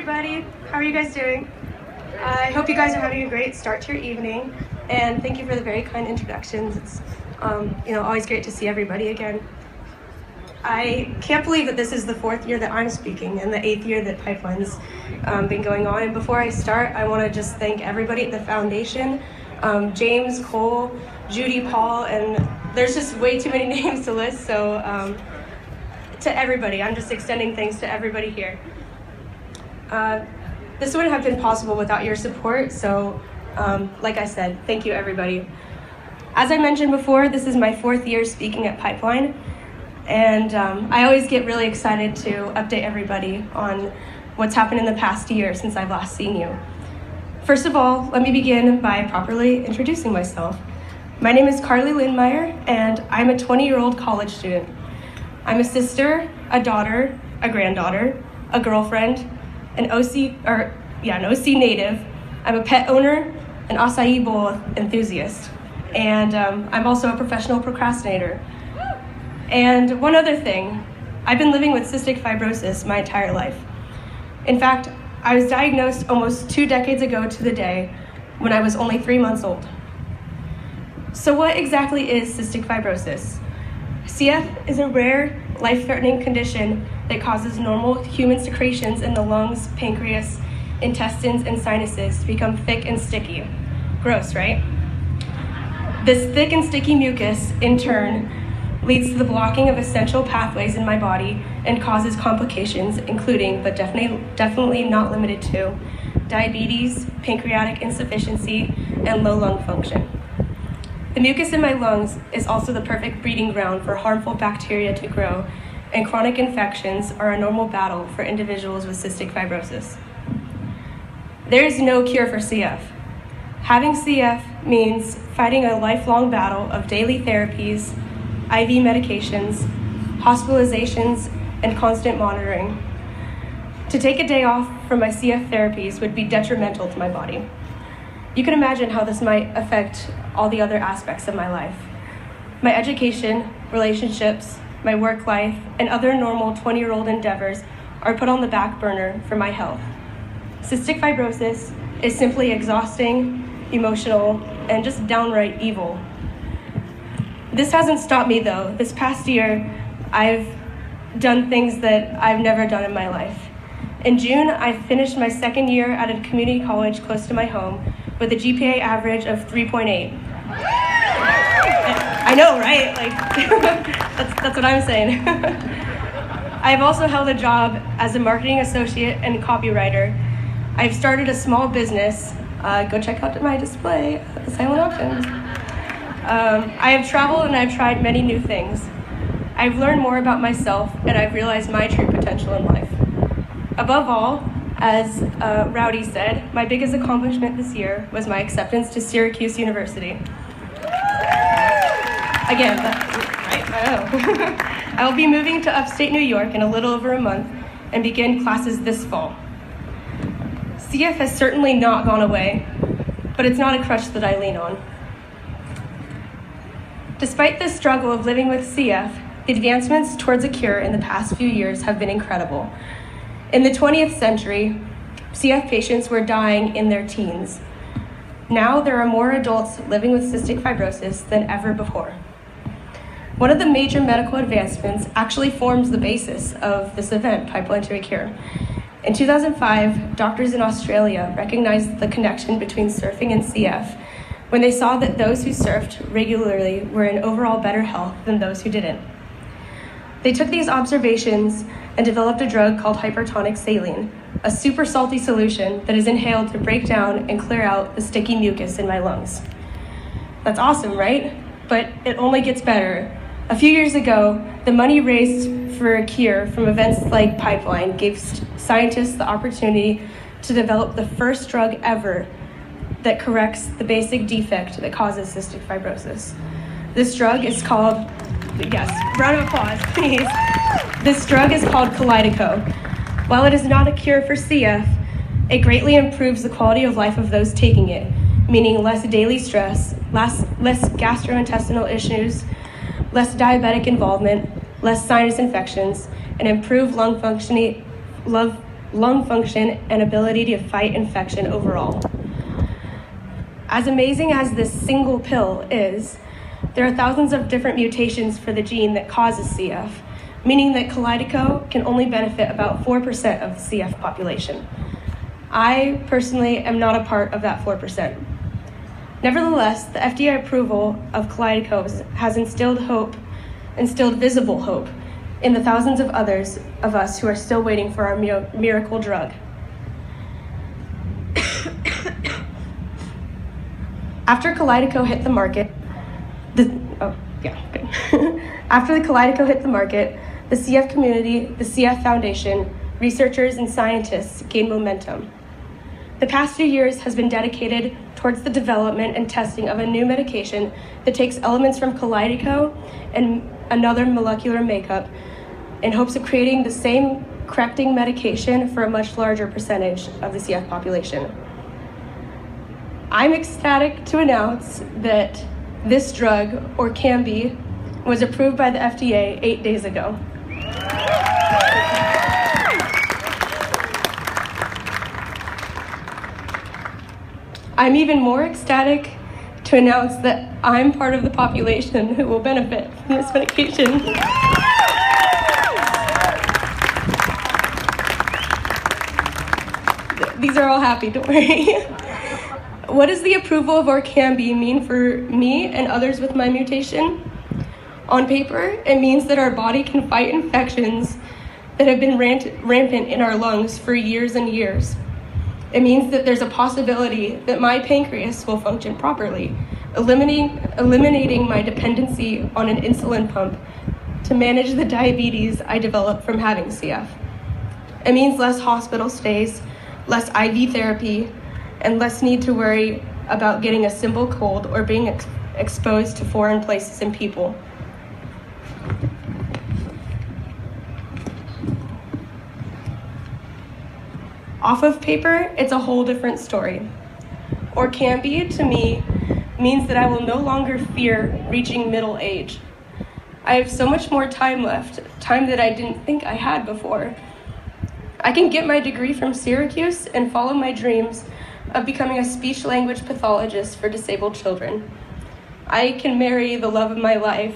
everybody. How are you guys doing? I hope you guys are having a great start to your evening, and thank you for the very kind introductions. It's always great to see everybody again. I can't believe that this is the 4th year that I'm speaking and the 8th year that Pipeline's been going on. And before I start, I want to just thank everybody at the foundation, James, Cole, Judy, Paul, and there's just way too many names to list. So to everybody, I'm just extending thanks to everybody here. This wouldn't have been possible without your support, so like I said, thank you everybody. As I mentioned before, this is my 4th year speaking at Pipeline, and I always get really excited to update everybody on what's happened in the past year since I've last seen you. First of all, let me begin by properly introducing myself. My name is Carly Lindmeyer, and I'm a 20-year-old college student. I'm a sister, a daughter, a granddaughter, a girlfriend, an OC native. I'm a pet owner, an acai bowl enthusiast, and I'm also a professional procrastinator. And one other thing, I've been living with cystic fibrosis my entire life. In fact, I was diagnosed almost 2 decades ago to the day when I was only 3 months old. So what exactly is cystic fibrosis? CF is a rare, life-threatening condition that causes normal human secretions in the lungs, pancreas, intestines, and sinuses to become thick and sticky. Gross, right? This thick and sticky mucus, in turn, leads to the blocking of essential pathways in my body and causes complications, including, but definitely not limited to, diabetes, pancreatic insufficiency, and low lung function. The mucus in my lungs is also the perfect breeding ground for harmful bacteria to grow, and chronic infections are a normal battle for individuals with cystic fibrosis. There is no cure for CF. Having CF means fighting a lifelong battle of daily therapies, IV medications, hospitalizations, and constant monitoring. To take a day off from my CF therapies would be detrimental to my body. You can imagine how this might affect all the other aspects of my life. My education, relationships, my work life, and other normal 20-year-old endeavors are put on the back burner for my health. Cystic fibrosis is simply exhausting, emotional, and just downright evil. This hasn't stopped me though. This past year, I've done things that I've never done in my life. In June, I finished my 2nd year at a community college close to my home with a GPA average of 3.8. I know, right? That's what I'm saying. I've also held a job as a marketing associate and copywriter. I've started a small business. Go check out my display at the Silent Auctions. I have traveled and I've tried many new things. I've learned more about myself and I've realized my true potential in life. Above all, as Rowdy said, my biggest accomplishment this year was my acceptance to Syracuse University. Again, I will be moving to upstate New York in a little over a month and begin classes this fall. CF has certainly not gone away, but it's not a crutch that I lean on. Despite the struggle of living with CF, the advancements towards a cure in the past few years have been incredible. In the 20th century, CF patients were dying in their teens. Now there are more adults living with cystic fibrosis than ever before. One of the major medical advancements actually forms the basis of this event, Pipeline to a Cure. In 2005, doctors in Australia recognized the connection between surfing and CF when they saw that those who surfed regularly were in overall better health than those who didn't. They took these observations and developed a drug called hypertonic saline, a super salty solution that is inhaled to break down and clear out the sticky mucus in my lungs. That's awesome, right? But it only gets better. A few years ago, the money raised for a cure from events like Pipeline gave scientists the opportunity to develop the first drug ever that corrects the basic defect that causes cystic fibrosis. This drug is called, yes, round of applause, please. This drug is called Kalydeco. While it is not a cure for CF, it greatly improves the quality of life of those taking it, meaning less daily stress, less gastrointestinal issues, less diabetic involvement, less sinus infections, and improved lung lung function, and ability to fight infection overall. As amazing as this single pill is, there are thousands of different mutations for the gene that causes CF, meaning that Kalydeco can only benefit about 4% of the CF population. I personally am not a part of that 4%. Nevertheless, the FDA approval of Kalydeco has instilled visible hope in the thousands of others of us who are still waiting for our miracle drug. After Kalydeco hit the market, After the Kalydeco hit the market, the CF community, the CF Foundation, researchers, and scientists gained momentum. The past few years has been dedicated towards the development and testing of a new medication that takes elements from Kalydeco and another molecular makeup in hopes of creating the same correcting medication for a much larger percentage of the CF population. I'm ecstatic to announce that this drug, Orkambi, was approved by the FDA 8 days ago. I'm even more ecstatic to announce that I'm part of the population who will benefit from this medication. These are all happy, don't worry. What does the approval of Orkambi mean for me and others with my mutation? On paper, it means that our body can fight infections that have been rampant in our lungs for years and years. It means that there's a possibility that my pancreas will function properly, eliminating my dependency on an insulin pump to manage the diabetes I developed from having CF. It means less hospital stays, less IV therapy, and less need to worry about getting a simple cold or being exposed to foreign places and people. Off of paper, it's a whole different story. Orkambi, to me, means that I will no longer fear reaching middle age. I have so much more time left, time that I didn't think I had before. I can get my degree from Syracuse and follow my dreams of becoming a speech-language pathologist for disabled children. I can marry the love of my life.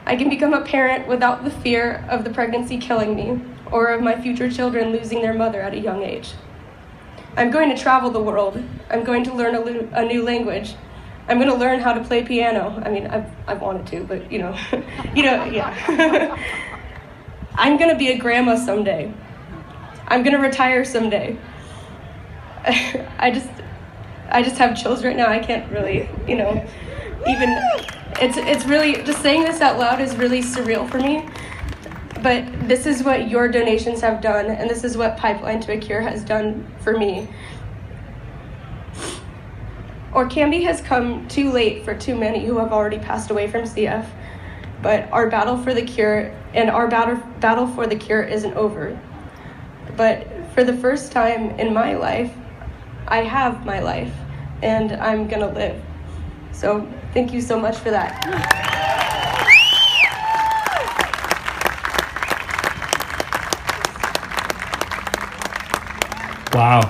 I can become a parent without the fear of the pregnancy killing me, or of my future children losing their mother at a young age. I'm going to travel the world. I'm going to learn a new language. I'm going to learn how to play piano. I mean, I've wanted to, but yeah. I'm going to be a grandma someday. I'm going to retire someday. I just have chills right now. I can't really, even, it's really, just saying this out loud is really surreal for me. But this is what your donations have done, and this is what Pipeline to a Cure has done for me. Orkambi has come too late for too many who have already passed away from CF, but our battle for the cure isn't over. But for the first time in my life, I have my life, and I'm gonna live. So thank you so much for that. Wow.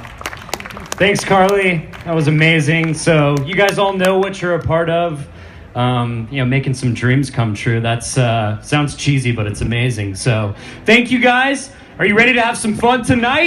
Thanks, Carly. That was amazing. So you guys all know what you're a part of. Making some dreams come true. That's sounds cheesy, but it's amazing. So thank you guys. Are you ready to have some fun tonight?